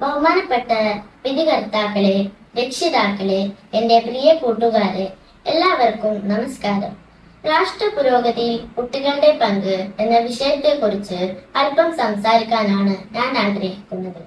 ബഹുമാനപ്പെട്ട വിധികർത്താക്കളെ, രക്ഷിതാക്കളെ, എൻ്റെ പ്രിയ കൂട്ടുകാരെ, എല്ലാവർക്കും നമസ്കാരം. രാഷ്ട്ര പുരോഗതിയിൽ കുട്ടികളുടെ പങ്ക് എന്ന വിഷയത്തെക്കുറിച്ച് അല്പം സംസാരിക്കാനാണ് ഞാൻ ആഗ്രഹിക്കുന്നത്.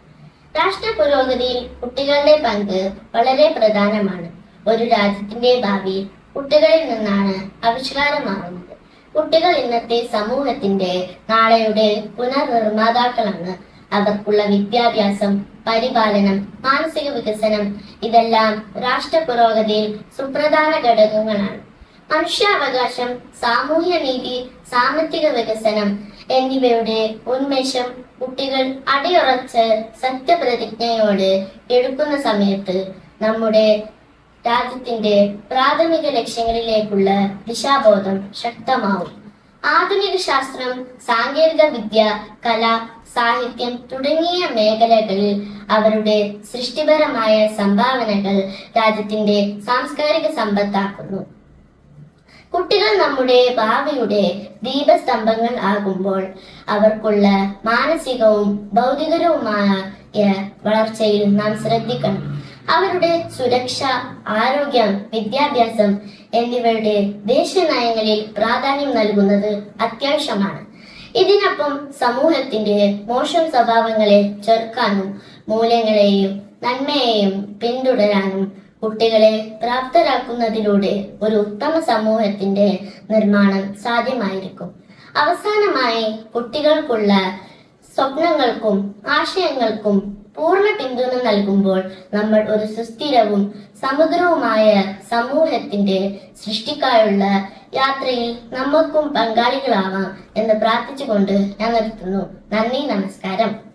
രാഷ്ട്ര പുരോഗതിയിൽ കുട്ടികളുടെ പങ്ക് വളരെ പ്രധാനമാണ്. ഒരു രാജ്യത്തിന്റെ ഭാവി കുട്ടികളിൽ നിന്നാണ് ആവിഷ്കാരമാകുന്നത്. കുട്ടികൾ ഇന്നത്തെ സമൂഹത്തിന്റെ നാളെയുടെ പുനർനിർമ്മാതാക്കളാണ്. അവർക്കുള്ള വിദ്യാഭ്യാസം, പരിപാലനം, മാനസിക വികസനം ഇതെല്ലാം രാഷ്ട്ര പുരോഗതിയിൽ സുപ്രധാന ഘടകങ്ങളാണ്. മനുഷ്യാവകാശം, സാമൂഹ്യനീതി, സാമ്പത്തിക വികസനം എന്നിവയുടെ ഉന്മേഷം കുട്ടികൾ അടിയുറച്ച് സത്യപ്രതിജ്ഞയോട് എടുക്കുന്ന സമയത്ത് നമ്മുടെ രാജ്യത്തിന്റെ പ്രാഥമിക ലക്ഷ്യങ്ങളിലേക്കുള്ള ദിശാബോധം ശക്തമാവും. ആധുനിക ശാസ്ത്രം, സാങ്കേതിക വിദ്യ, കല, സാഹിത്യം തുടങ്ങിയ മേഖലകളിൽ അവരുടെ സൃഷ്ടിപരമായ സംഭാവനകൾ രാജ്യത്തിന്റെ സാംസ്കാരിക സമ്പത്താക്കുന്നു. കുട്ടികൾ നമ്മുടെ ഭാവിയുടെ ദീപസ്തംഭങ്ങൾ ആകുമ്പോൾ അവർക്കുള്ള മാനസികവും ഭൗതികവുമായ വളർച്ചയിൽ നാം ശ്രദ്ധിക്കണം. അവരുടെ സുരക്ഷ, ആരോഗ്യം, വിദ്യാഭ്യാസം എന്നിവയുടെ ദേശീയ നയങ്ങളിൽ പ്രാധാന്യം നൽകുന്നത് അത്യാവശ്യമാണ്. ഇതിനൊപ്പം സമൂഹത്തിന്റെ മോശം സ്വഭാവങ്ങളെ ചെറുക്കാനും മൂല്യങ്ങളെയും നന്മയെയും പിന്തുടരാനും കുട്ടികളെ പ്രാപ്തരാക്കുന്നതിലൂടെ ഒരു ഉത്തമ സമൂഹത്തിന്റെ നിർമ്മാണം സാധ്യമായിരിക്കും. അവസാനമായി, കുട്ടികൾക്കുള്ള സ്വപ്നങ്ങൾക്കും ആശയങ്ങൾക്കും പൂർണ്ണ പിന്തുണ നൽകുമ്പോൾ നമ്മൾ ഒരു സുസ്ഥിരവും സമഗ്രവുമായ സമൂഹത്തിന്റെ സൃഷ്ടിക്കാനുള്ള യാത്രയിൽ നമുക്കും പങ്കാളികളാവാം എന്ന് പ്രാർത്ഥിച്ചുകൊണ്ട് ഞാൻ നിർത്തുന്നു. നന്ദി, നമസ്കാരം.